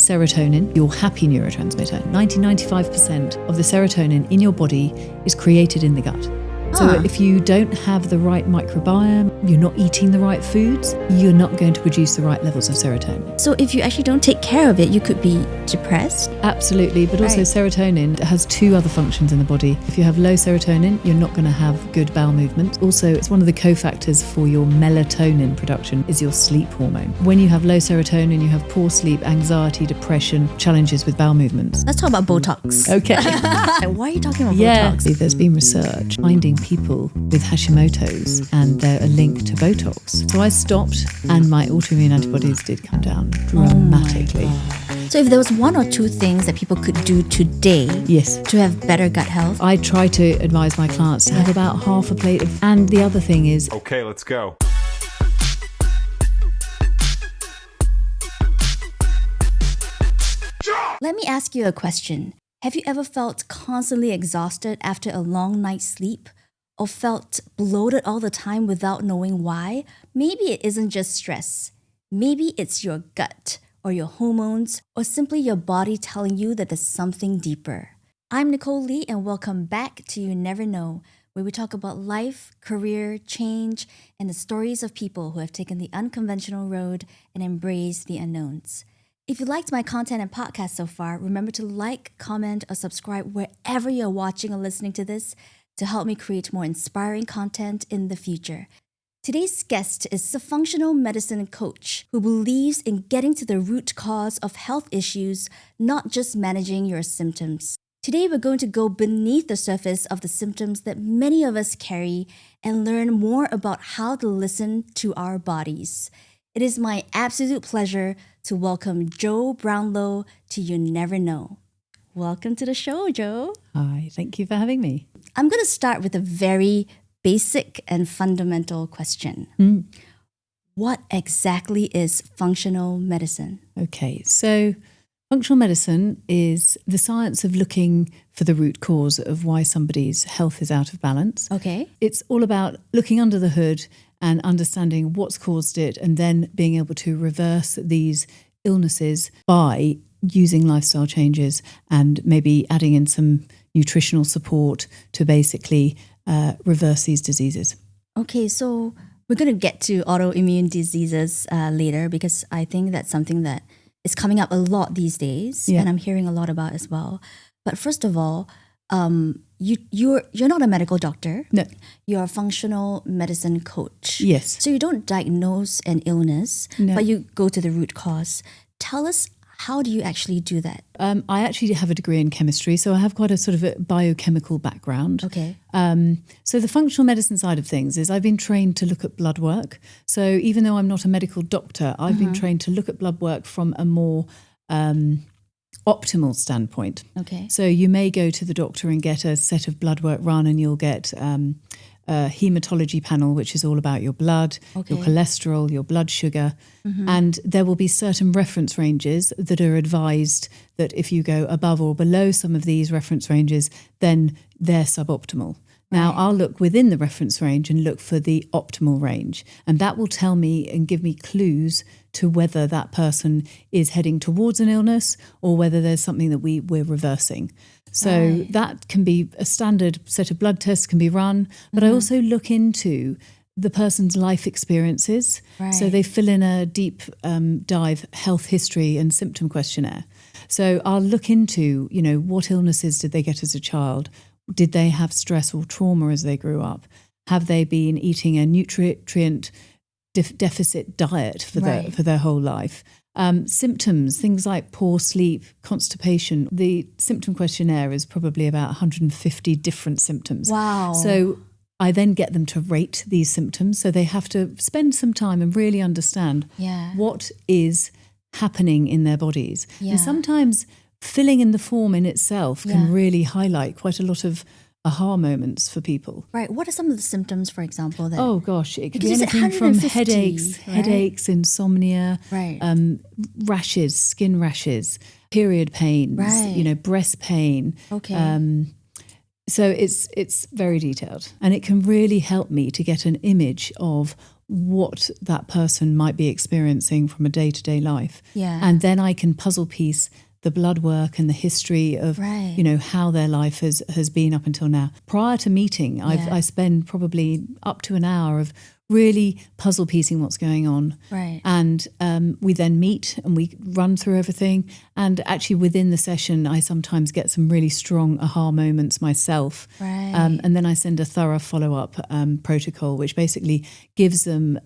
serotonin, your happy neurotransmitter. 95% of the serotonin in your body is created in the gut. So if you don't have the right microbiome, you're not eating the right foods, you're not going to produce the right levels of serotonin. So if you actually don't take care of it, you could be depressed? Absolutely, but also serotonin has two other functions in the body. If you have low serotonin, you're not going to have good bowel movement. Also, it's one of the cofactors for your melatonin production is your sleep hormone. When you have low serotonin, you have poor sleep, anxiety, depression, challenges with bowel movements. Let's talk about Botox. Okay. Why are you talking about Botox? There's been research finding people with Hashimoto's and they're a link to Botox. So I stopped and my autoimmune antibodies did come down dramatically. So if there was one or two things that people could do today to have better gut health? I try to advise my clients to have about half a plate of, and the other thing is... Okay, let's go. Let me ask you a question. Have you ever felt constantly exhausted after a long night's sleep? Or felt bloated all the time without knowing why? Maybe it isn't just stress. Maybe it's your gut or your hormones or simply your body telling you that there's something deeper. I'm Nicole Lee and welcome back to You Never Know, where we talk about life, career, change, and the stories of people who have taken the unconventional road and embraced the unknowns. If you liked my content and podcast so far, remember to like, comment, or subscribe wherever you're watching or listening to this to help me create more inspiring content in the future. Today's guest is a functional medicine coach who believes in getting to the root cause of health issues, not just managing your symptoms. Today, we're going to go beneath the surface of the symptoms that many of us carry and learn more about how to listen to our bodies. It is my absolute pleasure to welcome Jo Brownlow to You Never Know. Welcome to the show, Jo. Hi, thank you for having me. I'm going to start with a very basic and fundamental question. What exactly is functional medicine? Okay, so functional medicine is the science of looking for the root cause of why somebody's health is out of balance. Okay. It's all about looking under the hood and understanding what's caused it and then being able to reverse these illnesses by using lifestyle changes and maybe adding in some nutritional support to basically reverse these diseases. Okay, so we're going to get to autoimmune diseases later because I think that's something that is coming up a lot these days and I'm hearing a lot about as well. But first of all, you're not a medical doctor. No. You're a functional medicine coach. Yes. So you don't diagnose an illness, but you go to the root cause. Tell us, how do you actually do that? I actually have a degree in chemistry, so I have quite a sort of a biochemical background. Okay. So the functional medicine side of things is I've been trained to look at blood work. So even though I'm not a medical doctor, I've been trained to look at blood work from a more optimal standpoint. Okay. So you may go to the doctor and get a set of blood work run and you'll get a hematology panel, which is all about your blood, your cholesterol, your blood sugar. And there will be certain reference ranges that are advised that if you go above or below some of these reference ranges, then they're suboptimal. Now, I'll look within the reference range and look for the optimal range. And that will tell me and give me clues to whether that person is heading towards an illness or whether there's something that we're reversing. So that can be a standard set of blood tests can be run, but I also look into the person's life experiences. So they fill in a deep dive health history and symptom questionnaire. So I'll look into, what illnesses did they get as a child? Did they have stress or trauma as they grew up? Have they been eating a nutrient deficit diet for their whole life? Symptoms, things like poor sleep, constipation. The symptom questionnaire is probably about 150 different symptoms. Wow. So I then get them to rate these symptoms. So they have to spend some time and really understand what is happening in their bodies. And sometimes filling in the form in itself can really highlight quite a lot of aha moments for people. Right. What are some of the symptoms, for example? That oh gosh, it could be anything from headaches, insomnia, rashes, skin rashes, period pains, breast pain. Okay. So it's very detailed, and it can really help me to get an image of what that person might be experiencing from a day-to-day life. Yeah. And then I can puzzle piece the blood work and the history of, Right. you know, how their life has been up until now. Prior to meeting, I spend probably up to an hour of really puzzle piecing what's going on. Right. And we then meet and we run through everything. And actually within the session, I sometimes get some really strong aha moments myself. Right. And then I send a thorough follow-up protocol, which basically gives them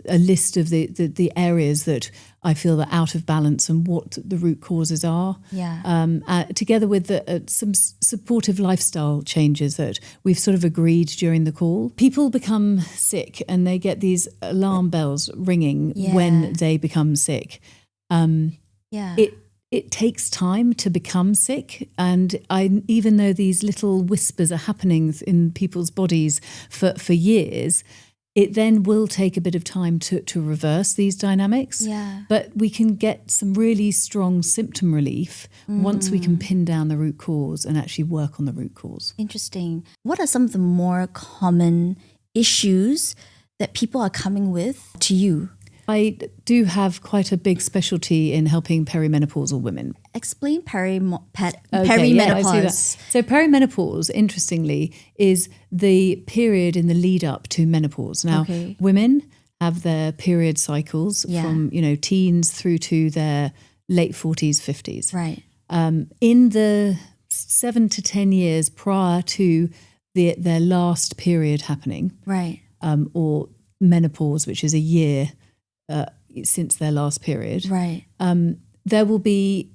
a list of the areas that I feel are out of balance and what the root causes are. Yeah. Together with some supportive lifestyle changes that we've sort of agreed during the call. People become sick and they get these alarm bells ringing when they become sick. It takes time to become sick, and even though these little whispers are happening in people's bodies for years, it then will take a bit of time to reverse these dynamics. Yeah. But we can get some really strong symptom relief once we can pin down the root cause and actually work on the root cause. Interesting. What are some of the more common issues that people are coming with to you? I do have quite a big specialty in helping perimenopausal women. Explain perimenopause. Yeah, I see that. So perimenopause, interestingly, is the period in the lead up to menopause. Now, women have their period cycles from, you know, teens through to their late 40s, 50s. Right. In the 7 to 10 years prior to their last period happening, right, or menopause, which is a year since their last period, right, there will be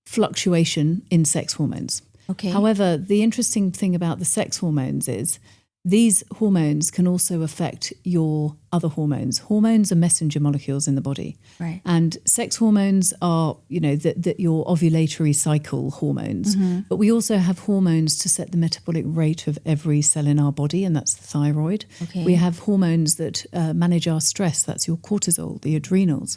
fluctuation in sex hormones. Okay. However, the interesting thing about the sex hormones is these hormones can also affect your other hormones. Hormones are messenger molecules in the body. Right. And sex hormones are, you know, your ovulatory cycle hormones. But we also have hormones to set the metabolic rate of every cell in our body, and that's the thyroid. Okay. We have hormones that manage our stress. That's your cortisol, the adrenals.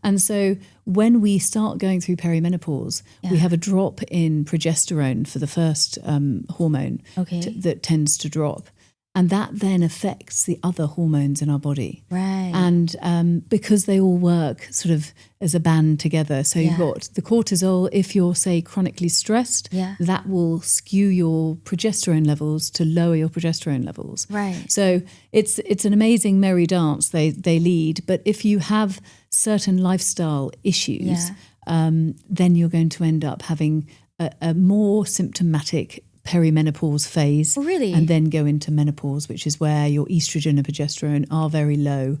And so when we start going through perimenopause, we have a drop in progesterone for the first hormone that tends to drop. And that then affects the other hormones in our body. Right. And because they all work sort of as a band together. So you've got the cortisol, if you're, say, chronically stressed, that will skew your progesterone levels to lower your progesterone levels. Right. So it's an amazing merry dance they lead. But if you have certain lifestyle issues, then you're going to end up having a more symptomatic perimenopause phase. Oh, really? And then go into menopause, which is where your estrogen and progesterone are very low.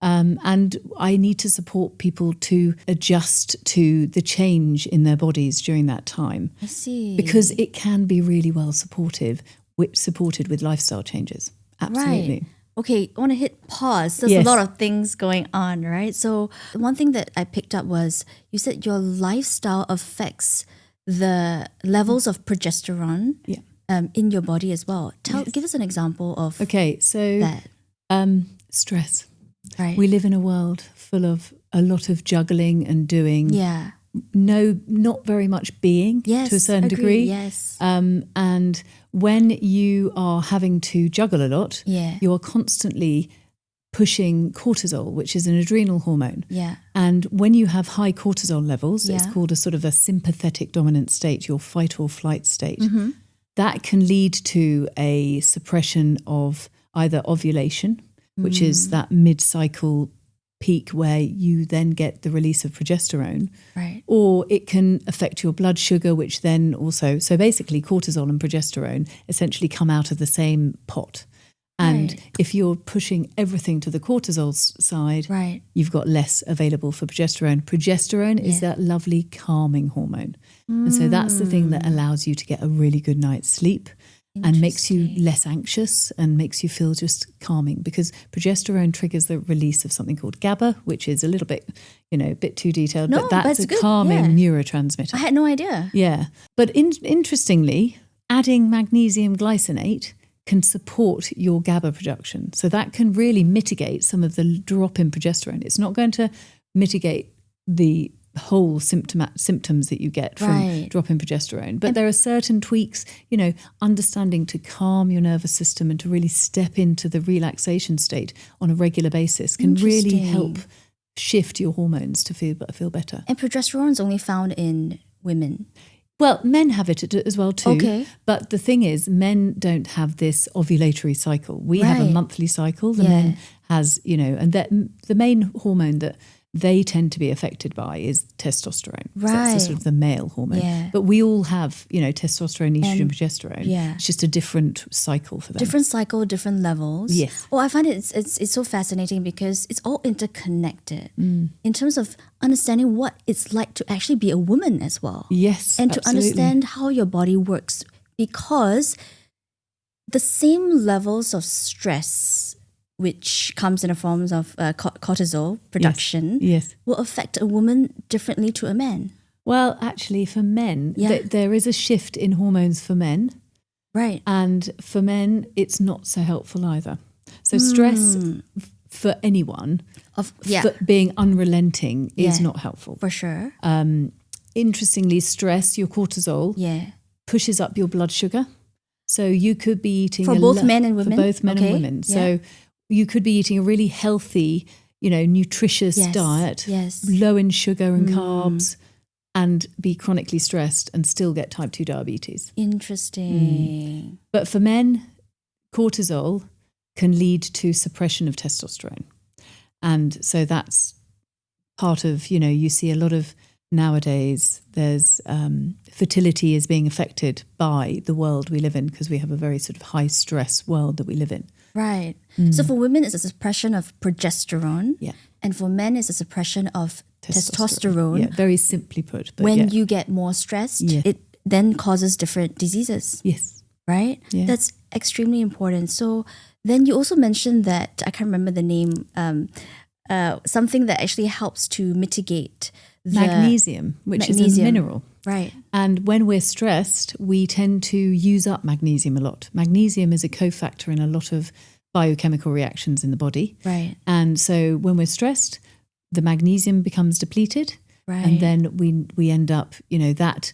And I need to support people to adjust to the change in their bodies during that time. I see. Because it can be really well supported with lifestyle changes. Absolutely. Right. Okay, I want to hit pause. There's a lot of things going on, right? So one thing that I picked up was you said your lifestyle affects the levels of progesterone in your body as well. Give us an example of that. Stress. Right. We live in a world full of a lot of juggling and doing. Yeah. No, not very much being to a certain degree. Yes. And when you are having to juggle a lot, you are constantly pushing cortisol, which is an adrenal hormone. Yeah. And when you have high cortisol levels, it's called a sort of a sympathetic dominant state, your fight or flight state. That can lead to a suppression of either ovulation, which is that mid-cycle peak where you then get the release of progesterone. Right. Or it can affect your blood sugar, which then also, so basically cortisol and progesterone essentially come out of the same pot. And if you're pushing everything to the cortisol side, you've got less available for progesterone. Progesterone is that lovely calming hormone. And so that's the thing that allows you to get a really good night's sleep and makes you less anxious and makes you feel just calming, because progesterone triggers the release of something called GABA, which is a little bit, a bit too detailed, but that's a calming neurotransmitter. I had no idea. Yeah. But interestingly, adding magnesium glycinate can support your GABA production. So that can really mitigate some of the drop in progesterone. It's not going to mitigate the whole symptoms that you get from dropping progesterone. But there are certain tweaks, understanding to calm your nervous system and to really step into the relaxation state on a regular basis can really help shift your hormones to feel better. And progesterone is only found in women. Well, men have it as well too. Okay. But the thing is, men don't have this ovulatory cycle. We have a monthly cycle. The men has, and the main hormone that they tend to be affected by is testosterone. Right. So that's sort of the male hormone. Yeah. But we all have, testosterone, estrogen, progesterone. Yeah. It's just a different cycle for them. Different cycle, different levels. Yes. Well, I find it's so fascinating because it's all interconnected in terms of understanding what it's like to actually be a woman as well. Yes, and to understand how your body works, because the same levels of stress, which comes in the forms of cortisol production, will affect a woman differently to a man. Well, actually, for men, there is a shift in hormones for men. Right. And for men, it's not so helpful either. So stress for anyone, for being unrelenting, is not helpful. For sure. Interestingly, stress, your cortisol, pushes up your blood sugar. So you could be eating... For both men and women? For both men and women. So you could be eating a really healthy, nutritious diet, low in sugar and carbs, and be chronically stressed and still get type 2 diabetes. Interesting. But for men, cortisol can lead to suppression of testosterone. And so that's part of, you see a lot of nowadays, there's fertility is being affected by the world we live in because we have a very sort of high stress world that we live in. Right. So for women, it's a suppression of progesterone. Yeah. And for men, it's a suppression of testosterone. Yeah, very simply put. But when you get more stressed, it then causes different diseases. Yes. Right? Yeah. That's extremely important. So then you also mentioned that, I can't remember the name, something that actually helps to mitigate magnesium, which is a mineral. Right. And when we're stressed, we tend to use up magnesium a lot. Magnesium is a cofactor in a lot of biochemical reactions in the body. Right. And so when we're stressed, the magnesium becomes depleted. Right. And then we end up, that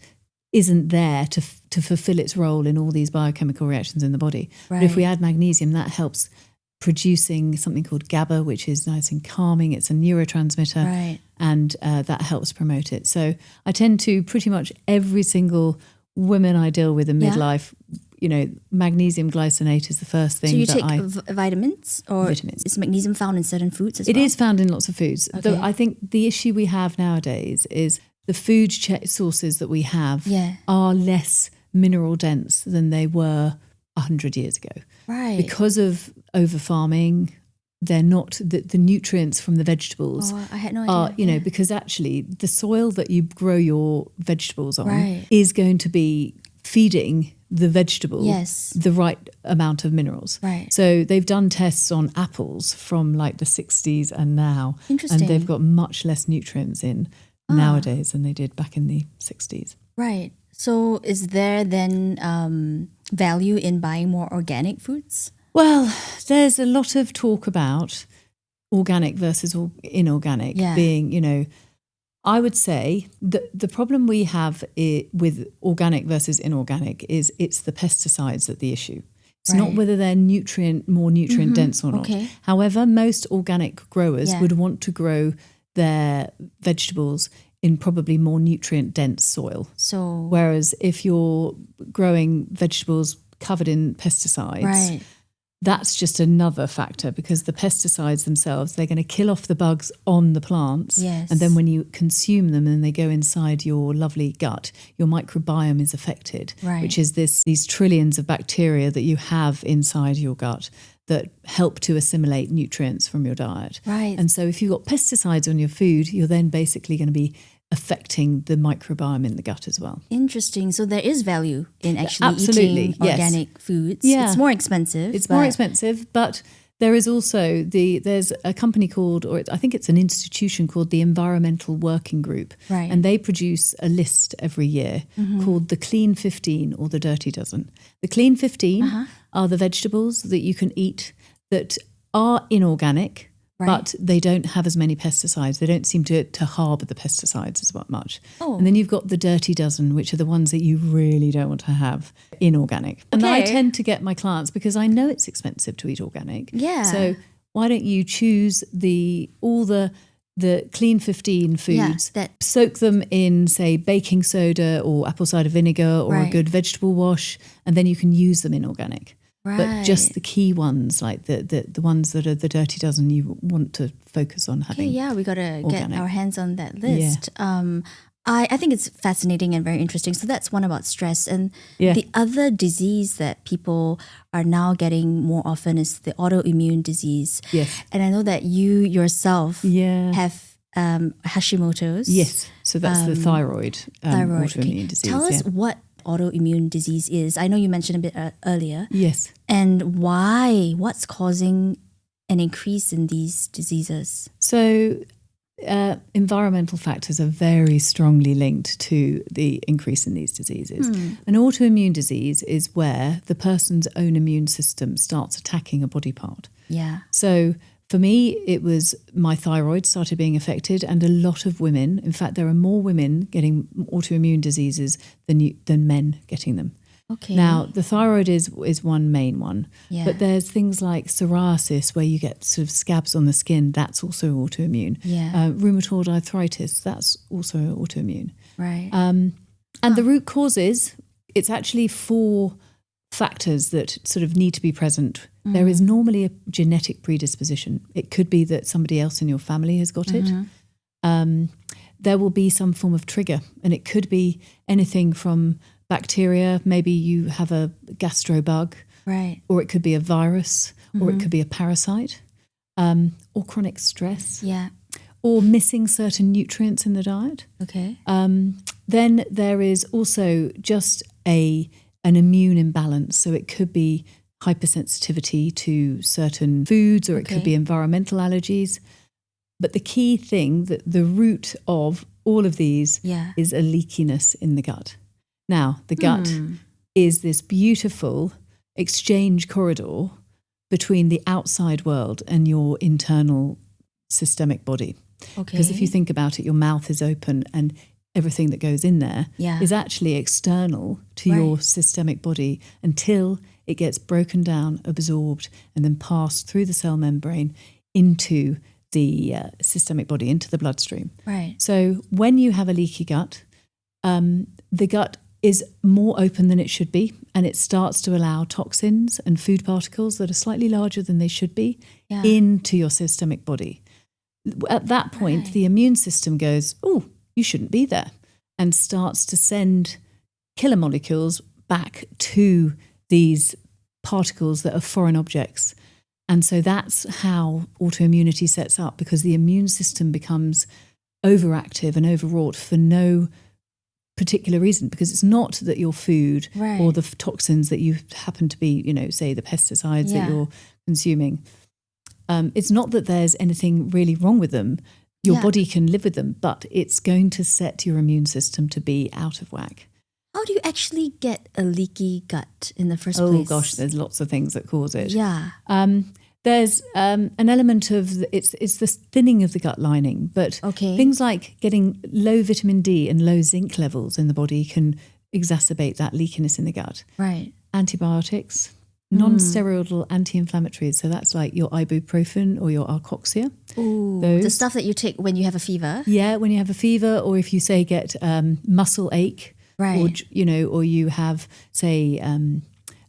isn't there to fulfill its role in all these biochemical reactions in the body. Right. But if we add magnesium, that helps producing something called GABA, which is nice and calming. It's a neurotransmitter. Right. And that helps promote it. So I tend to pretty much every single woman I deal with in midlife, magnesium glycinate is the first thing. So you take vitamins, or vitamins. Is magnesium found in certain foods as well? It is found in lots of foods. Okay. I think the issue we have nowadays is the food sources that we have are less mineral dense than they were 100 years ago. Right. Because of over-farming, they're not the nutrients from the vegetables. Oh, I had no idea. Because actually the soil that you grow your vegetables on is going to be feeding the vegetable the right amount of minerals. Right. So they've done tests on apples from like the 60s and now. Interesting. And they've got much less nutrients in nowadays than they did back in the 60s. Right. So is there then value in buying more organic foods? Well, there's a lot of talk about organic versus inorganic being, I would say that the problem we have with organic versus inorganic is it's the pesticides that the issue. It's not whether they're more nutrient dense or not. Okay. However, most organic growers would want to grow their vegetables in probably more nutrient dense soil. So, whereas if you're growing vegetables covered in pesticides, that's just another factor, because the pesticides themselves, they're going to kill off the bugs on the plants. Yes. And then when you consume them and they go inside your lovely gut, your microbiome is affected, which is these trillions of bacteria that you have inside your gut that help to assimilate nutrients from your diet. Right. And so if you've got pesticides on your food, you're then basically going to be affecting the microbiome in the gut as well. Interesting. So there is value in actually eating organic foods. Yeah. It's more expensive. It's more expensive, but there is also there's a company called, or I think it's an institution called the Environmental Working Group. Right. And they produce a list every year called the Clean 15 or the Dirty Dozen. The Clean 15 are the vegetables that you can eat that are inorganic, but they don't have as many pesticides. They don't seem to harbour the pesticides as much. Oh. And then you've got the dirty dozen, which are the ones that you really don't want to have inorganic. And I tend to get my clients, because I know it's expensive to eat organic. Yeah. So why don't you choose all the clean 15 foods, soak them in, say, baking soda or apple cider vinegar or a good vegetable wash, and then you can use them in organic. Right. But just the key ones, like the ones that are the dirty dozen, you want to focus on having. Okay, yeah, we got to get our hands on that list. Yeah. I think it's fascinating and very interesting. So that's one about stress. And the other disease that people are now getting more often is the autoimmune disease. Yes. And I know that you yourself have Hashimoto's. Yes. So that's the thyroid autoimmune disease. Tell us what autoimmune disease is. I know you mentioned a bit earlier. Yes. And what's causing an increase in these diseases? So environmental factors are very strongly linked to the increase in these diseases. An autoimmune disease is where the person's own immune system starts attacking a body part. Yeah. So for me, it was my thyroid started being affected, and a lot of women, in fact, there are more women getting autoimmune diseases than men getting them. Okay. Now, the thyroid is one main one, but there's things like psoriasis where you get sort of scabs on the skin. That's also autoimmune. Yeah. Rheumatoid arthritis, that's also autoimmune. Right. And the root causes, it's actually 4 factors that sort of need to be present. There is normally a genetic predisposition. It could be that somebody else in your family has got it. There will be some form of trigger, and it could be anything from bacteria, maybe you have a gastro bug, right, or it could be a virus, or it could be a parasite, or chronic stress, or missing certain nutrients in the diet. Okay. Then there is also just an immune imbalance. So it could be hypersensitivity to certain foods, or it could be environmental allergies. But the key thing, that the root of all of these is a leakiness in the gut. Now, the gut is this beautiful exchange corridor between the outside world and your internal systemic body. Okay. Because if you think about it, your mouth is open and everything that goes in there is actually external to your systemic body until it gets broken down, absorbed, and then passed through the cell membrane into the systemic body, into the bloodstream. Right. So when you have a leaky gut, the gut is more open than it should be, and it starts to allow toxins and food particles that are slightly larger than they should be into your systemic body. At that point, the immune system goes, oh, you shouldn't be there, and starts to send killer molecules back to these particles that are foreign objects. And so that's how autoimmunity sets up, because the immune system becomes overactive and overwrought for no particular reason, because it's not that your food or the toxins that you happen to be, say the pesticides that you're consuming, it's not that there's anything really wrong with them. Your body can live with them, but it's going to set your immune system to be out of whack. How do you actually get a leaky gut in the first place? Oh gosh, there's lots of things that cause it. Yeah. There's an element of, it's the thinning of the gut lining, but things like getting low vitamin D and low zinc levels in the body can exacerbate that leakiness in the gut. Right. Antibiotics, non-steroidal anti-inflammatories, so that's like your ibuprofen or your Arcoxia. Ooh, the stuff that you take when you have a fever. Yeah, when you have a fever, or if you say get muscle ache, right, or you have, say, an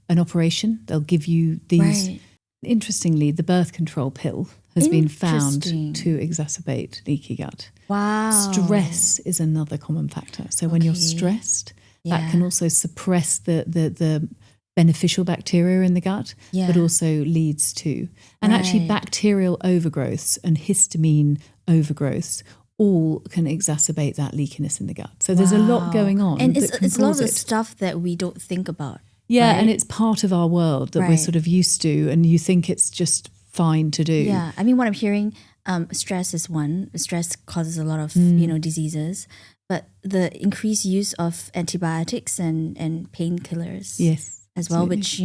operation, they'll give you these. Right. Interestingly, the birth control pill has been found to exacerbate leaky gut. Wow. Stress is another common factor. So when you're stressed, that can also suppress the beneficial bacteria in the gut, but also leads to, and actually bacterial overgrowths and histamine overgrowths all can exacerbate that leakiness in the gut. So there's a lot going on. And it's a lot of the stuff that we don't think about. Yeah, and it's part of our world that we're sort of used to, and you think it's just fine to do. Yeah, I mean, what I'm hearing, stress is one. Stress causes a lot of, diseases. But the increased use of antibiotics and painkillers as well, which,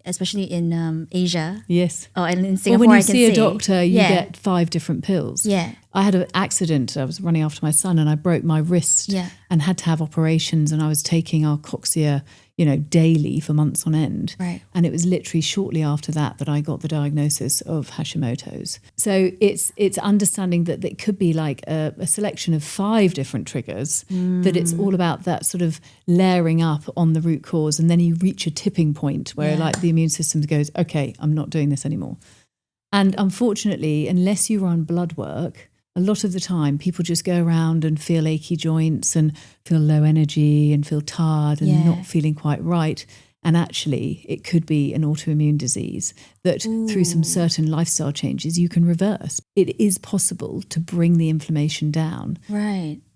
especially in Asia. Yes. Oh, and in Or Singapore, when you I can see a doctor, you get 5 different pills. Yeah. I had an accident. I was running after my son and I broke my wrist and had to have operations, and I was taking Alcoxia, daily for months on end. Right. And it was literally shortly after that I got the diagnosis of Hashimoto's. So it's understanding that it could be like a selection of 5 different triggers, that it's all about that sort of layering up on the root cause, and then you reach a tipping point where like the immune system goes, okay, I'm not doing this anymore. And unfortunately, unless you run blood work, a lot of the time people just go around and feel achy joints and feel low energy and feel tired and not feeling quite right. And actually, it could be an autoimmune disease that through some certain lifestyle changes you can reverse. It is possible to bring the inflammation down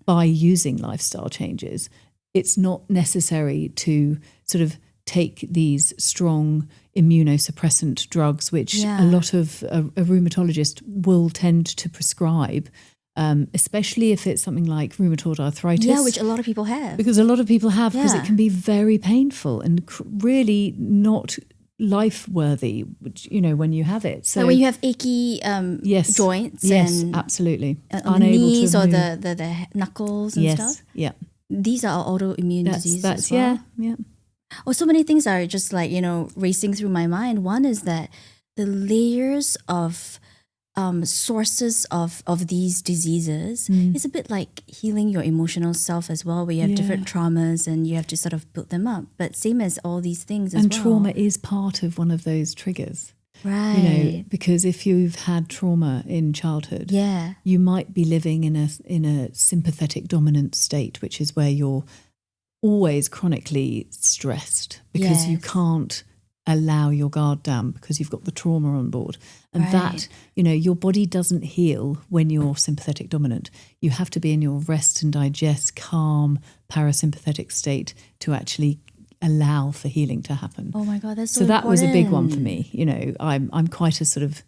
by using lifestyle changes. It's not necessary to sort of take these strong immunosuppressant drugs, which a lot of a rheumatologist will tend to prescribe, especially if it's something like rheumatoid arthritis. Yeah, which a lot of people have. Because a lot of people have, because it can be very painful and really not life-worthy, when you have it. So like when you have achy joints. Yes, and absolutely. On the knees or the knuckles and stuff. Yeah. These are autoimmune diseases as well. Yeah. Oh, so many things are just like, racing through my mind. One is that the layers of sources of these diseases is a bit like healing your emotional self as well, where you have different traumas and you have to sort of build them up. But same as all these things as well. And trauma is part of one of those triggers. Right. Because if you've had trauma in childhood, you might be living in a sympathetic dominant state, which is where you're always chronically stressed because you can't allow your guard down because you've got the trauma on board. And that, your body doesn't heal when you're sympathetic dominant. You have to be in your rest and digest, calm, parasympathetic state to actually allow for healing to happen. Oh my God, that's so that important. was a big one for me. I'm quite a sort of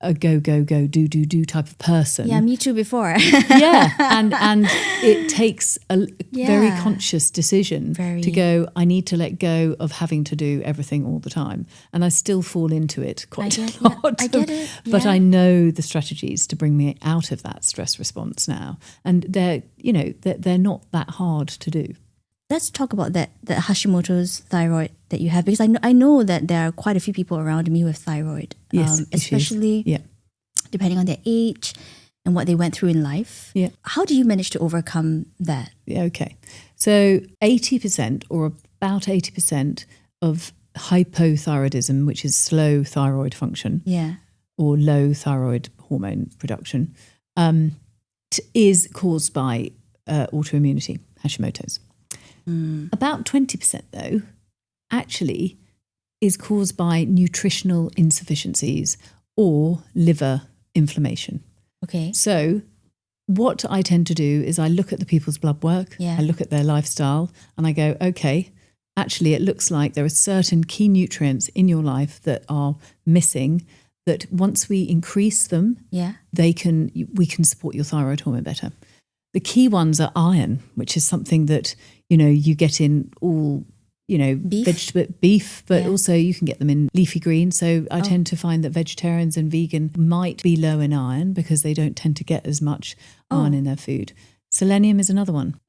a go, do type of person. Yeah, me too before. And it takes a very conscious decision to go, I need to let go of having to do everything all the time. And I still fall into it quite a lot. I get it. But I know the strategies to bring me out of that stress response now. And they're not that hard to do. Let's talk about the Hashimoto's thyroid that you have, because I know that there are quite a few people around me with thyroid, especially depending on their age and what they went through in life. Yeah. How do you manage to overcome that? Yeah, okay. So 80% or about 80% of hypothyroidism, which is slow thyroid function or low thyroid hormone production, is caused by autoimmunity, Hashimoto's. About 20% though actually is caused by nutritional insufficiencies or liver inflammation. Okay. So what I tend to do is I look at the people's blood work, I look at their lifestyle, and I go, okay, actually it looks like there are certain key nutrients in your life that are missing, that once we increase them, we can support your thyroid hormone better. The key ones are iron, which is something that, you get in all, beef, but also you can get them in leafy greens. So I tend to find that vegetarians and vegan might be low in iron because they don't tend to get as much iron in their food. Selenium is another one.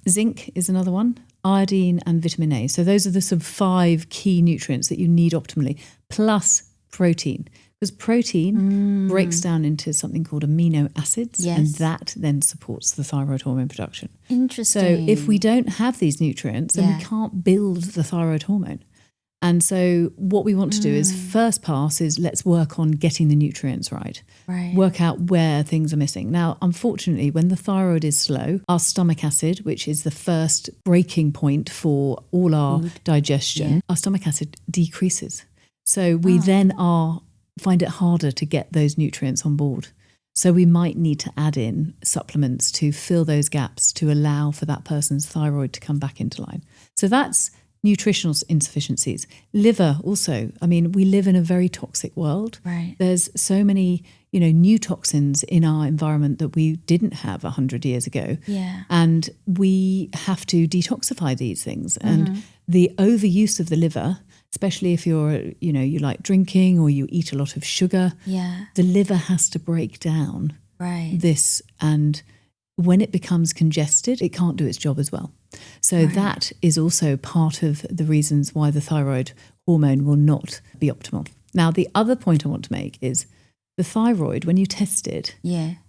Zinc is another one. Iodine and vitamin A. So those are the sort of 5 key nutrients that you need optimally, plus protein. Because protein breaks down into something called amino acids, and that then supports the thyroid hormone production. Interesting. So if we don't have these nutrients, then we can't build the thyroid hormone. And so what we want to do is, first pass is let's work on getting the nutrients right. Work out where things are missing. Now, unfortunately, when the thyroid is slow, our stomach acid, which is the first breaking point for all our digestion, our stomach acid decreases. So we then find it harder to get those nutrients on board. So we might need to add in supplements to fill those gaps to allow for that person's thyroid to come back into line. So that's nutritional insufficiencies. Liver also. I mean, we live in a very toxic world. There's so many, new toxins in our environment that we didn't have 100 years ago. Yeah. And we have to detoxify these things. And the overuse of the liver, especially if you like drinking or you eat a lot of sugar, the liver has to break down this. And when it becomes congested, it can't do its job as well. So that is also part of the reasons why the thyroid hormone will not be optimal. Now, the other point I want to make is the thyroid, when you test it,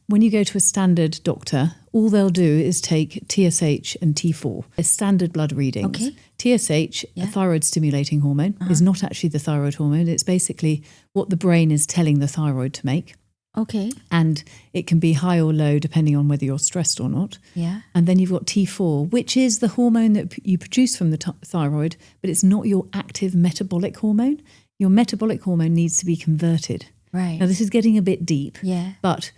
when you go to a standard doctor, all they'll do is take TSH and T4, as standard blood readings. Okay. TSH, a thyroid stimulating hormone, is not actually the thyroid hormone. It's basically what the brain is telling the thyroid to make. Okay. And it can be high or low depending on whether you're stressed or not. Yeah. And then you've got T4, which is the hormone that you produce from the thyroid, but it's not your active metabolic hormone. Your metabolic hormone needs to be converted. Right. Now, this is getting a bit deep, but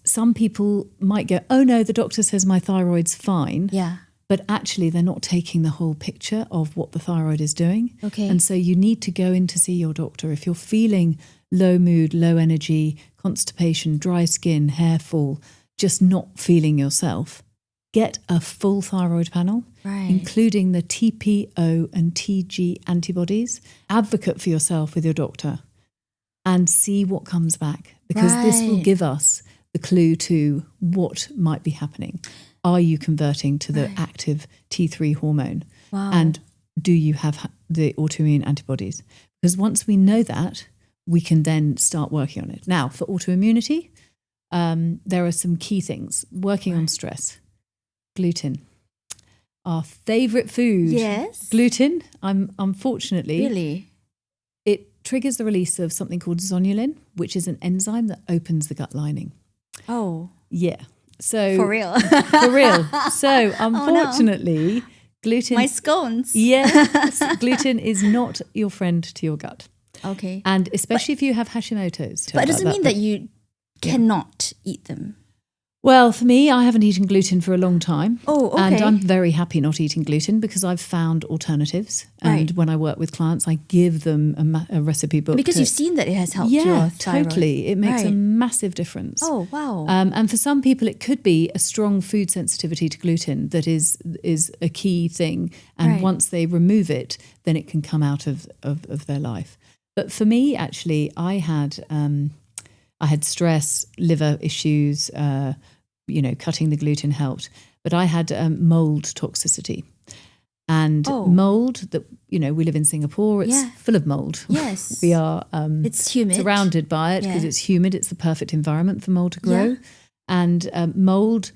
some people might go, oh no, the doctor says my thyroid's fine. Yeah. But actually they're not taking the whole picture of what the thyroid is doing. Okay. And so you need to go in to see your doctor. If you're feeling low mood, low energy, constipation, dry skin, hair fall, just not feeling yourself, get a full thyroid panel, including the TPO and TG antibodies. Advocate for yourself with your doctor and see what comes back, because this will give us the clue to what might be happening. Are you converting to the active T3 hormone? Wow. And do you have the autoimmune antibodies? Because once we know that, we can then start working on it. Now, for autoimmunity, there are some key things. Working on stress. Gluten. Our favourite food. Yes. Gluten, unfortunately. Really? It triggers the release of something called zonulin, which is an enzyme that opens the gut lining. Oh. Yeah. So for real. For real. So unfortunately, gluten. My scones. Yes. Gluten is not your friend to your gut. Okay. And especially if you have Hashimoto's. But it doesn't mean that you cannot eat them. Well, for me, I haven't eaten gluten for a long time. Oh, okay. And I'm very happy not eating gluten because I've found alternatives. And when I work with clients, I give them a recipe book. Because you've seen that it has helped your thyroid. Totally. It makes a massive difference. Oh, wow. And for some people, it could be a strong food sensitivity to gluten that is a key thing. And once they remove it, then it can come out of their life. But for me, actually, I had stress, liver issues, cutting the gluten helped. But I had mold toxicity. And mold, we live in Singapore, it's full of mold. Yes. We are it's humid. Surrounded by it because it's humid. It's the perfect environment for mold to grow. Yeah. And mold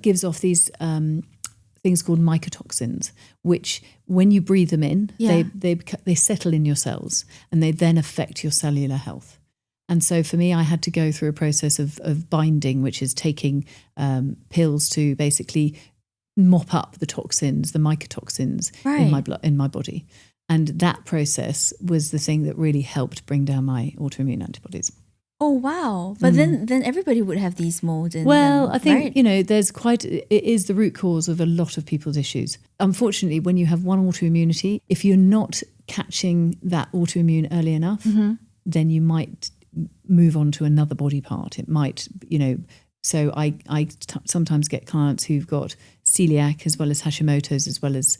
gives off these things called mycotoxins, which when you breathe them in, they settle in your cells and they then affect your cellular health. And so for me, I had to go through a process of binding, which is taking pills to basically mop up the toxins, the mycotoxins in my body. And that process was the thing that really helped bring down my autoimmune antibodies. Oh, wow. But then everybody would have these molds in them, I think, it is the root cause of a lot of people's issues. Unfortunately, when you have one autoimmunity, if you're not catching that autoimmune early enough, then you might move on to another body part. It might, so I sometimes get clients who've got celiac as well as Hashimoto's as well as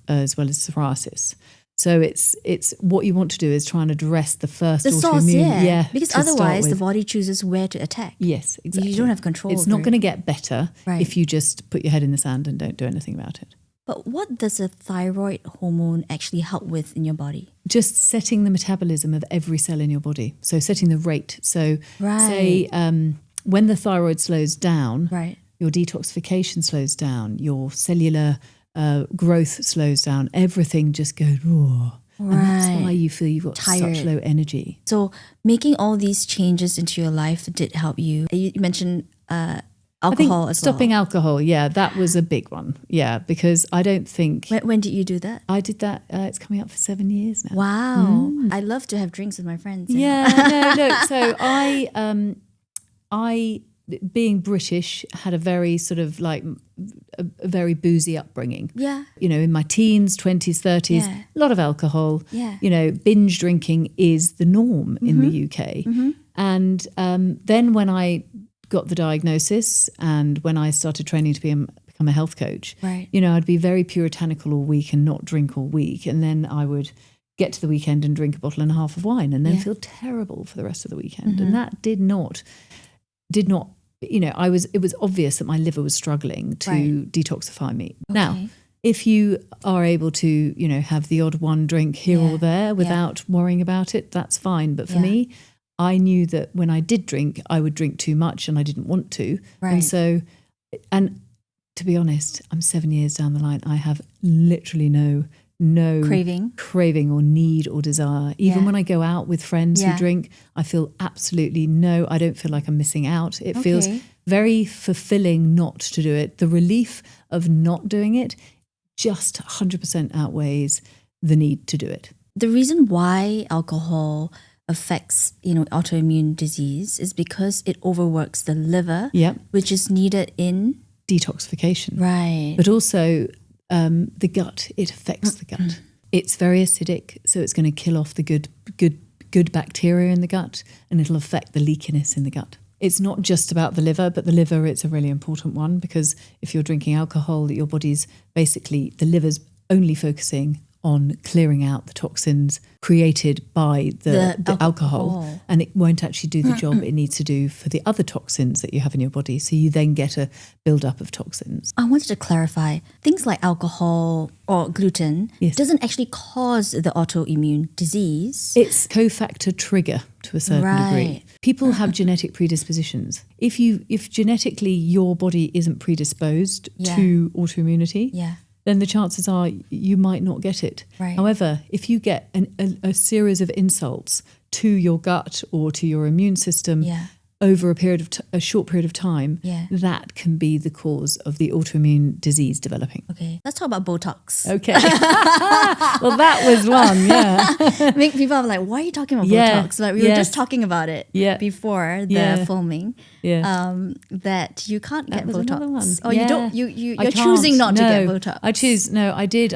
psoriasis. So it's what you want to do is try and address the first autoimmune. Source, because otherwise the body chooses where to attack. Yes, exactly. You don't have control. It's not going to get better if you just put your head in the sand and don't do anything about it. But what does a thyroid hormone actually help with in your body? Just setting the metabolism of every cell in your body. So setting the rate. So say when the thyroid slows down, your detoxification slows down, your cellular growth slows down, everything just goes raw. And that's why you feel you've got tired. Such low energy. So making all these changes into your life did help you. You mentioned alcohol as well. Stopping alcohol, that was a big one. Yeah, because I don't think... When did you do that? I did that, it's coming up for 7 years now. Wow. I love to have drinks with my friends. So I being British, had a very sort of like a very boozy upbringing. Yeah. You know, in my teens, 20s, 30s, Yeah. a lot of alcohol. Yeah. You know, binge drinking is the norm in the UK. And then when I got the diagnosis and when I started training to become a health coach, Right. you know, I'd be very puritanical all week and not drink all week. And then I would get to the weekend and drink a bottle and a half of wine and then feel terrible for the rest of the weekend. And that did not, you know, it was obvious that my liver was struggling to detoxify me. Okay. Now, if you are able to, you know, have the odd one drink here or there without worrying about it, that's fine. But for me, I knew that when I did drink, I would drink too much and I didn't want to. Right. And so, and to be honest, I'm 7 years down the line. I have literally no craving or need or desire. Even when I go out with friends who drink, I feel absolutely I don't feel like I'm missing out. It feels very fulfilling not to do it. The relief of not doing it just 100% outweighs the need to do it. The reason why alcohol affects, you know, autoimmune disease is because it overworks the liver, which is needed in detoxification. Right. But also the gut, it affects the gut. It's very acidic, so it's going to kill off the good bacteria in the gut, and it'll affect the leakiness in the gut. It's not just about the liver, but the liver, it's a really important one, because if you're drinking alcohol, your body's basically, the liver's only focusing on clearing out the toxins created by the alcohol, and it won't actually do the job it needs to do for the other toxins that you have in your body. So you then get a build-up of toxins. I wanted to clarify, things like alcohol or gluten doesn't actually cause the autoimmune disease. It's cofactor trigger to a certain degree. People have genetic predispositions. If genetically your body isn't predisposed to autoimmunity, then the chances are you might not get it. Right. However, if you get a series of insults to your gut or to your immune system over a short period of time, that can be the cause of the autoimmune disease developing. Okay, let's talk about Botox. Okay. Well, that was one, Make people are like, why are you talking about Botox? Like, we were just talking about it before the filming. That you can't get Botox. Or you don't. You're choosing not to get Botox.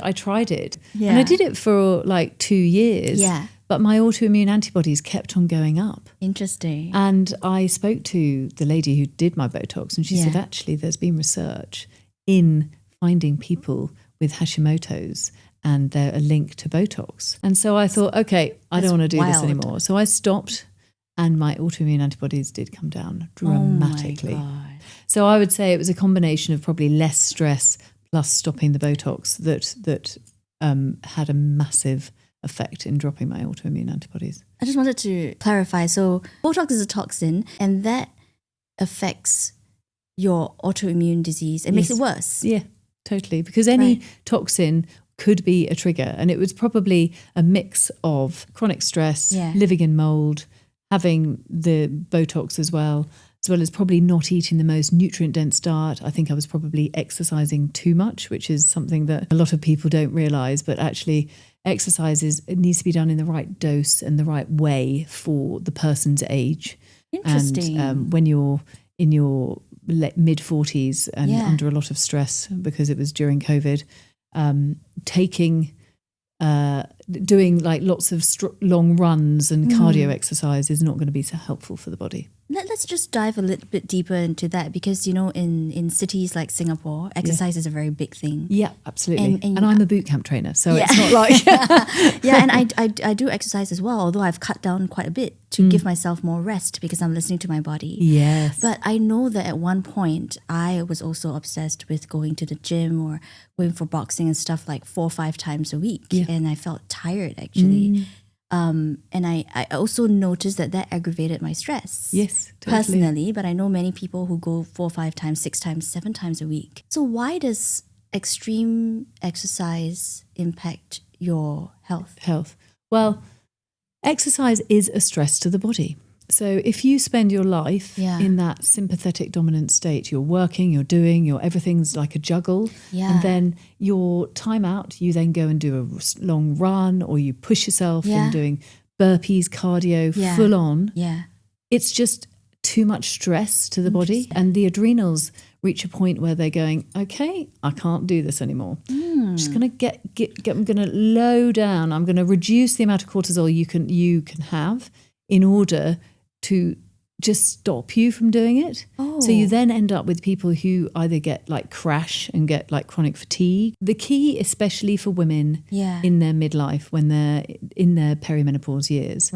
I tried it, and I did it for like 2 years. Yeah. But my autoimmune antibodies kept on going up. Interesting. And I spoke to the lady who did my Botox, and she said, actually, there's been research in finding people with Hashimoto's, and they're a link to Botox. And so I thought, okay, I don't want to do this anymore. So I stopped, and my autoimmune antibodies did come down dramatically. Oh my God. So I would say it was a combination of probably less stress plus stopping the Botox that had a massive effect in dropping my autoimmune antibodies. I just wanted to clarify. So Botox is a toxin, and that affects your autoimmune disease. It makes it worse. Yeah, totally. Because any toxin could be a trigger, and it was probably a mix of chronic stress, living in mold, having the Botox as well as probably not eating the most nutrient-dense diet. I think I was probably exercising too much, which is something that a lot of people don't realise, but actually it needs to be done in the right dose and the right way for the person's age. Interesting. And when you're in your mid-40s and under a lot of stress because it was during COVID, doing like lots of long runs and cardio exercise is not going to be so helpful for the body. Let's just dive a little bit deeper into that, because, you know, in cities like Singapore, exercise is a very big thing. Yeah, absolutely. And I'm a boot camp trainer, so it's not like... and I do exercise as well, although I've cut down quite a bit to give myself more rest because I'm listening to my body. Yes. But I know that at one point, I was also obsessed with going to the gym or going for boxing and stuff like 4 or 5 times a week. Yeah. And I felt tired, actually. And I also noticed that aggravated my stress. Yes, totally. Personally, but I know many people who go 4 or 5 times, 6 times, 7 times a week. So why does extreme exercise impact your health? Well, exercise is a stress to the body. So if you spend your life in that sympathetic dominant state, you're working, you're doing, everything's like a juggle. Yeah. And then your time out, you then go and do a long run, or you push yourself in doing burpees, cardio, full on. Yeah. It's just too much stress to the body, and the adrenals reach a point where they're going, okay, I can't do this anymore. I'm just going to I'm going to low down. I'm going to reduce the amount of cortisol you can have in order to just stop you from doing it. So you then end up with people who either get like crash and get like chronic fatigue. The key, especially for women in their midlife, when they're in their perimenopause years,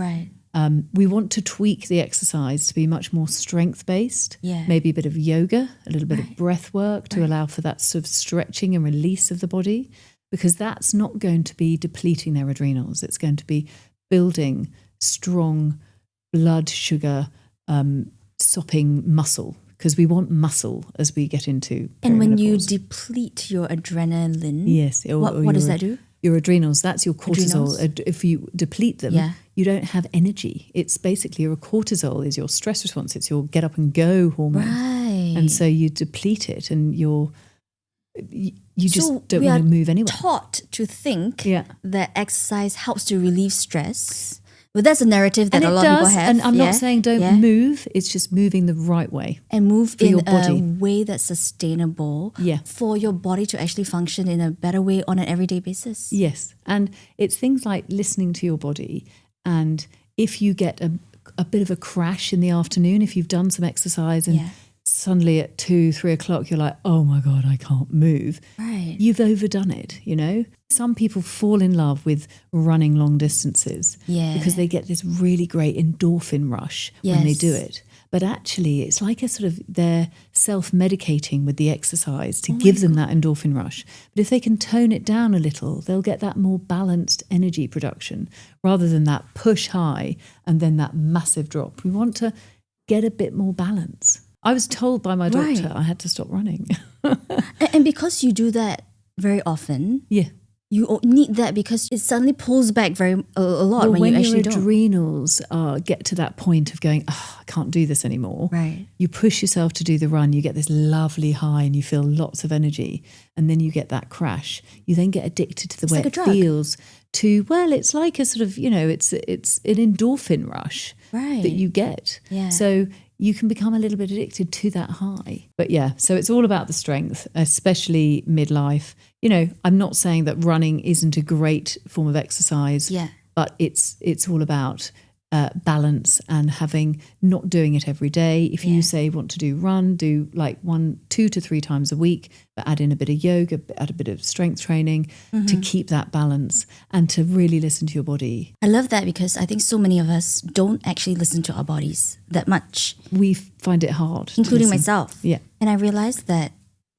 we want to tweak the exercise to be much more strength-based, maybe a bit of yoga, a little bit of breath work to allow for that sort of stretching and release of the body, because that's not going to be depleting their adrenals. It's going to be building strong blood sugar stopping muscle, because we want muscle as we get into perimenopause. And when you deplete your adrenaline, what does that do? Your adrenals, that's your cortisol. If you deplete them, you don't have energy. It's basically your cortisol is your stress response. It's your get up and go hormone. And so you deplete it and you just don't want to move anywhere. Taught to think that exercise helps to relieve stress. Well, that's a narrative that a lot of people have. And I'm not saying don't move. It's just moving the right way. And move in a way that's sustainable for your body to actually function in a better way on an everyday basis. Yes. And it's things like listening to your body. And if you get a bit of a crash in the afternoon, if you've done some exercise and suddenly at 2-3 o'clock you're like, oh my God, I can't move. You've overdone it, you know. Some people fall in love with running long distances because they get this really great endorphin rush when they do it. But actually it's like a sort of they're self-medicating with the exercise to give them that endorphin rush. But if they can tone it down a little, they'll get that more balanced energy production rather than that push high and then that massive drop. We want to get a bit more balance. I was told by my doctor I had to stop running. And because you do that very often, you need that because it suddenly pulls back a lot when you actually don't. When your adrenals get to that point of going, I can't do this anymore, you push yourself to do the run, you get this lovely high and you feel lots of energy, and then you get that crash. You then get addicted to the way it feels to, well, it's like a sort of, you know, it's an endorphin rush that you get. So you can become a little bit addicted to that high. But so it's all about the strength, especially midlife. You know, I'm not saying that running isn't a great form of exercise, but it's all about balance and not doing it every day. If you say want to do like 2 to 3 times a week, but add in a bit of yoga, add a bit of strength training to keep that balance and to really listen to your body. I love that because I think so many of us don't actually listen to our bodies that much. We find it hard, including myself. And I realized that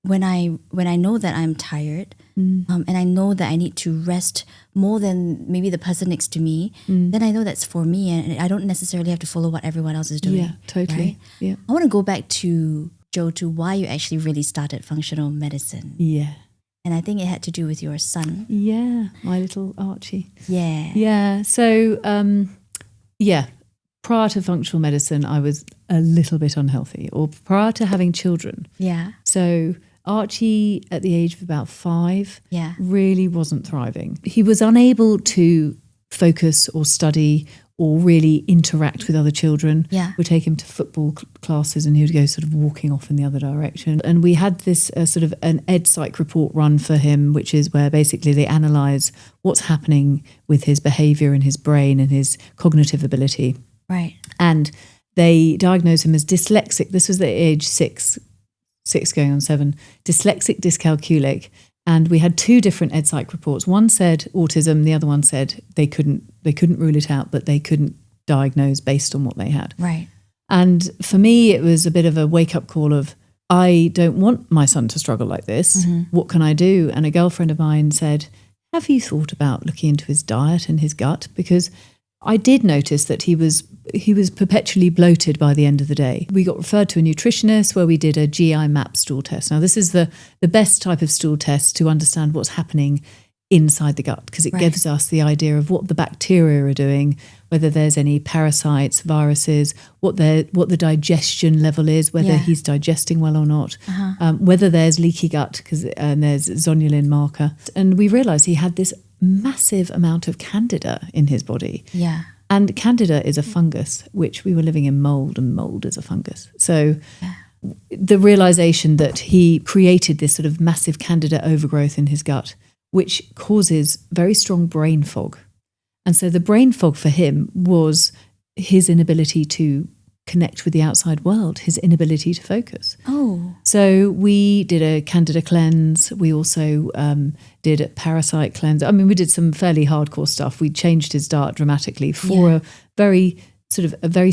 when I know that I'm tired and I know that I need to rest more than maybe the person next to me, then I know that's for me and I don't necessarily have to follow what everyone else is doing. Yeah, totally. Right? I want to go back to, Jo, to why you actually really started functional medicine. And I think it had to do with your son. My little Archie. So, prior to functional medicine, I was a little bit unhealthy, or prior to having children. So Archie, at the age of about 5, really wasn't thriving. He was unable to focus or study or really interact with other children. We'd take him to football classes and he would go sort of walking off in the other direction. And we had this sort of an EdPsych report run for him, which is where basically they analyse what's happening with his behaviour and his brain and his cognitive ability. And they diagnosed him as dyslexic. This was at age 6 going on 7, dyslexic dyscalculic. And we had 2 different EdPsych reports. One said autism, the other one said they couldn't rule it out, but they couldn't diagnose based on what they had. And for me, it was a bit of a wake-up call of, I don't want my son to struggle like this. What can I do? And a girlfriend of mine said, have you thought about looking into his diet and his gut? Because I did notice that he was perpetually bloated by the end of the day. We got referred to a nutritionist where we did a GI map stool test. Now, this is the best type of stool test to understand what's happening inside the gut, because it gives us the idea of what the bacteria are doing, whether there's any parasites, viruses, what the digestion level is, whether he's digesting well or not, whether there's leaky gut, because there's zonulin marker. And we realised he had this massive amount of candida in his body. And Candida is a fungus, which we were living in mold, and mold is a fungus. So the realization that he created this sort of massive Candida overgrowth in his gut, which causes very strong brain fog. And so the brain fog for him was his inability to connect with the outside world, his inability to focus. Oh. So we did a Candida cleanse. We also did a parasite cleanse. I mean, we did some fairly hardcore stuff. We changed his diet dramatically for a very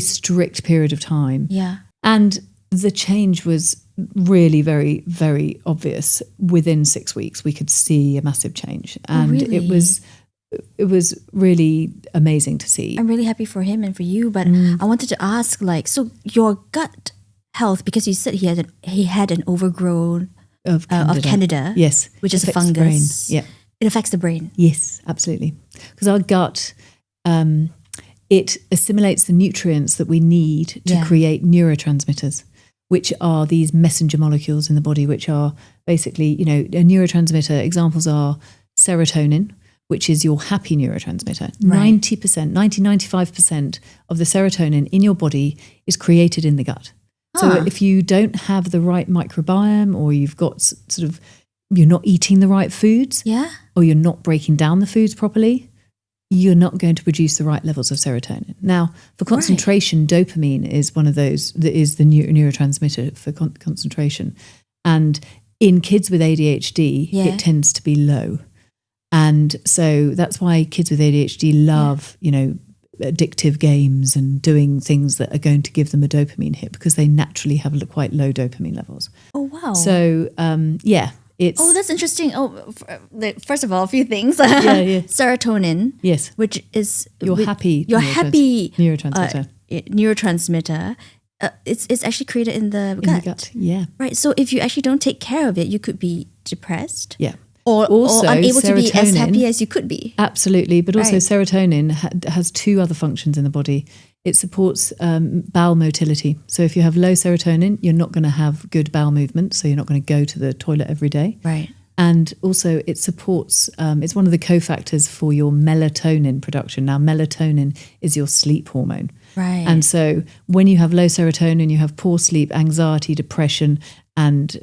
strict period of time. Yeah. And the change was really very, very obvious. Within 6 weeks, we could see a massive change. And really? it was really amazing to see. I'm really happy for him and for you, but I wanted to ask, like, so your gut health, because you said he had an overgrowth of Candida, yes, which is a fungus. Yeah, it affects the brain. Yes, absolutely, because our gut it assimilates the nutrients that we need to create neurotransmitters, which are these messenger molecules in the body, which are basically, a neurotransmitter. Examples are serotonin, which is your happy neurotransmitter. Right. 95% of the serotonin in your body is created in the gut. So if you don't have the right microbiome, or you've got you're not eating the right foods, or you're not breaking down the foods properly, you're not going to produce the right levels of serotonin. Now, for concentration, dopamine is one of those that is the neurotransmitter for concentration. And in kids with ADHD, it tends to be low. And so that's why kids with ADHD love, addictive games and doing things that are going to give them a dopamine hit, because they naturally have quite low dopamine levels. Oh, wow. So, it's... Oh, that's interesting. Oh, first of all, a few things. Serotonin. Yes. Which is... Your happy neurotransmitter. Neurotransmitter. It's actually created in the gut. In the gut, yeah. Right. So if you actually don't take care of it, you could be depressed. Yeah. Or unable to be as happy as you could be. Absolutely. But also serotonin has two other functions in the body. It supports bowel motility. So if you have low serotonin, you're not going to have good bowel movement. So you're not going to go to the toilet every day. Right. And also it supports, it's one of the cofactors for your melatonin production. Now, melatonin is your sleep hormone. Right. And so when you have low serotonin, you have poor sleep, anxiety, depression, and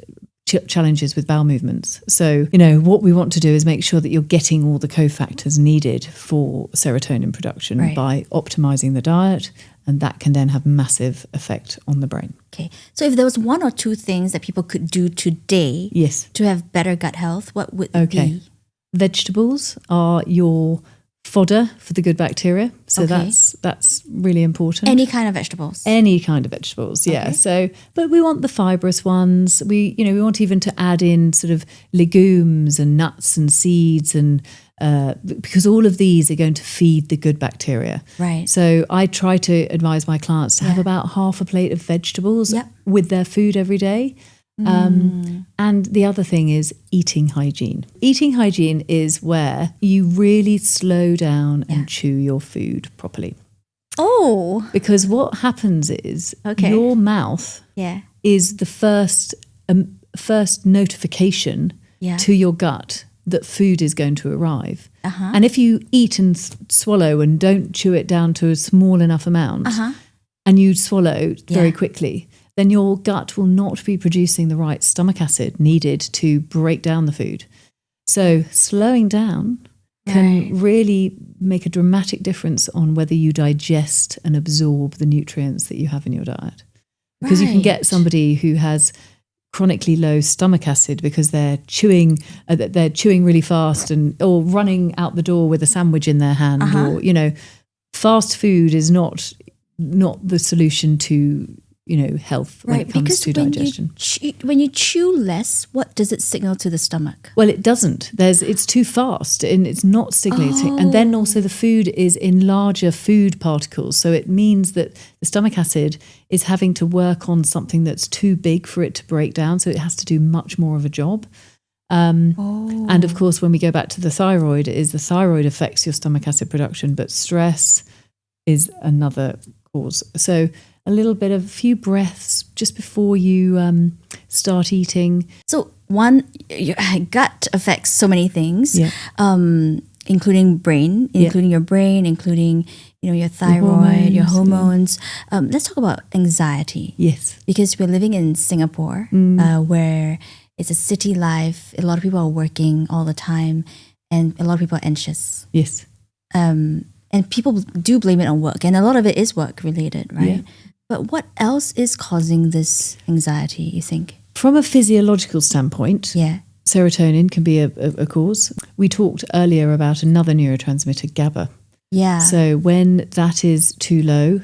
challenges with bowel movements. So, what we want to do is make sure that you're getting all the cofactors needed for serotonin production by optimizing the diet, and that can then have massive effect on the brain. Okay. So if there was one or two things that people could do today to have better gut health, what would it be? Vegetables are your fodder for the good bacteria. So that's really important. Any kind of vegetables? Any kind of vegetables, yeah. Okay. So, but we want the fibrous ones. We want even to add in sort of legumes and nuts and seeds, and because all of these are going to feed the good bacteria. Right. So I try to advise my clients to have about half a plate of vegetables with their food every day. And the other thing is eating hygiene. Eating hygiene is where you really slow down and chew your food properly. Oh. Because what happens is your mouth is the first notification to your gut that food is going to arrive. And if you eat and swallow and don't chew it down to a small enough amount, and you swallow very quickly, then your gut will not be producing the right stomach acid needed to break down the food. So slowing down can really make a dramatic difference on whether you digest and absorb the nutrients that you have in your diet. Because you can get somebody who has chronically low stomach acid because they're chewing really fast or running out the door with a sandwich in their hand, or fast food is not the solution to health when it comes to digestion. When you chew less, what does it signal to the stomach? Well, it doesn't. It's too fast and it's not signaling. And then also the food is in larger food particles. So it means that the stomach acid is having to work on something that's too big for it to break down. So it has to do much more of a job. And of course, when we go back to the thyroid affects your stomach acid production, but stress is another cause. So a few breaths just before you start eating. So your gut affects so many things. Yeah. including your brain, including your thyroid, your hormones. Let's talk about anxiety. Yes. Because we're living in Singapore, where it's a city life. A lot of people are working all the time, and a lot of people are anxious. Yes. And people do blame it on work, and a lot of it is work related, right? Yeah. But what else is causing this anxiety, you think? From a physiological standpoint, serotonin can be a cause. We talked earlier about another neurotransmitter, GABA. Yeah. So when that is too low,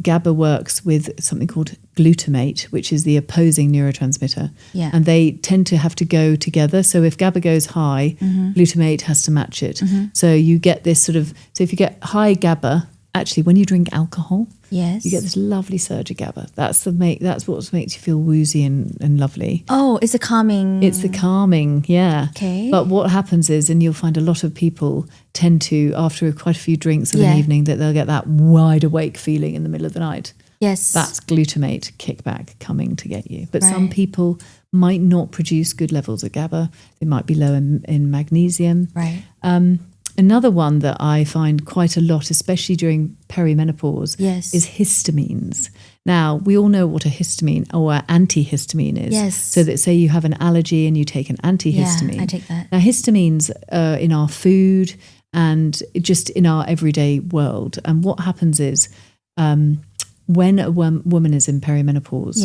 GABA works with something called glutamate, which is the opposing neurotransmitter. Yeah. And they tend to have to go together. So if GABA goes high, glutamate has to match it. So you get this so if you get high GABA, actually when you drink alcohol, you get this lovely surge of GABA. That's what makes you feel woozy and lovely. Oh, it's the calming. It's the calming, yeah. Okay. But what happens is, and you'll find a lot of people tend to, after quite a few drinks of an evening, that they'll get that wide awake feeling in the middle of the night. Yes. That's glutamate kickback coming to get you. But some people might not produce good levels of GABA. They might be low in magnesium. Right. Another one that I find quite a lot, especially during perimenopause, is histamines. Now, we all know what a histamine or antihistamine is. Yes. So that say you have an allergy and you take an antihistamine. Yeah, I take that. Now, histamines are in our food and just in our everyday world. And what happens is when a woman is in perimenopause,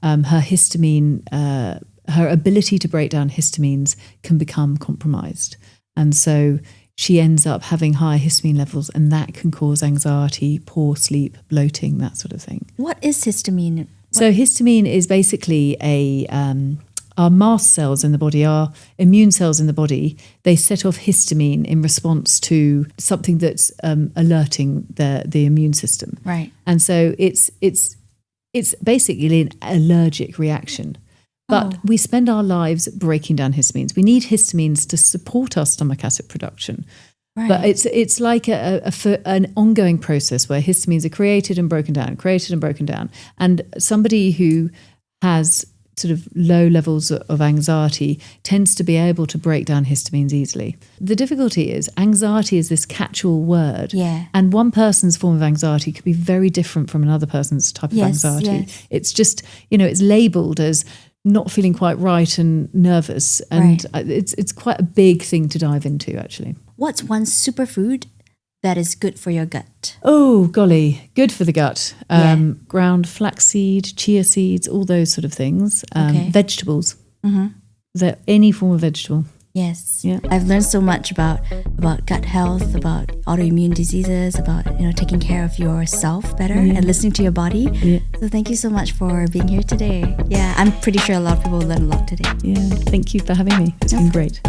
her histamine, her ability to break down histamines can become compromised. And so she ends up having high histamine levels, and that can cause anxiety, poor sleep, bloating, that sort of thing. What is histamine? So histamine is basically our mast cells in the body, our immune cells in the body. They set off histamine in response to something that's alerting the immune system. Right. And so it's basically an allergic reaction. But we spend our lives breaking down histamines. We need histamines to support our stomach acid production. Right. But it's like an ongoing process where histamines are created and broken down. And somebody who has sort of low levels of anxiety tends to be able to break down histamines easily. The difficulty is anxiety is this catch-all word. Yeah. And one person's form of anxiety could be very different from another person's type of anxiety. Yes. It's just, it's labelled as not feeling quite right and nervous. And it's quite a big thing to dive into, actually. What's one superfood that is good for your gut? Oh, golly, good for the gut. Ground flaxseed, chia seeds, all those sort of things. Vegetables. Any form of vegetable. Yes. Yeah. I've learned so much about gut health, about autoimmune diseases, about taking care of yourself better and listening to your body. Yeah. So thank you so much for being here today. Yeah, I'm pretty sure a lot of people will learn a lot today. Yeah, thank you for having me. It's been great.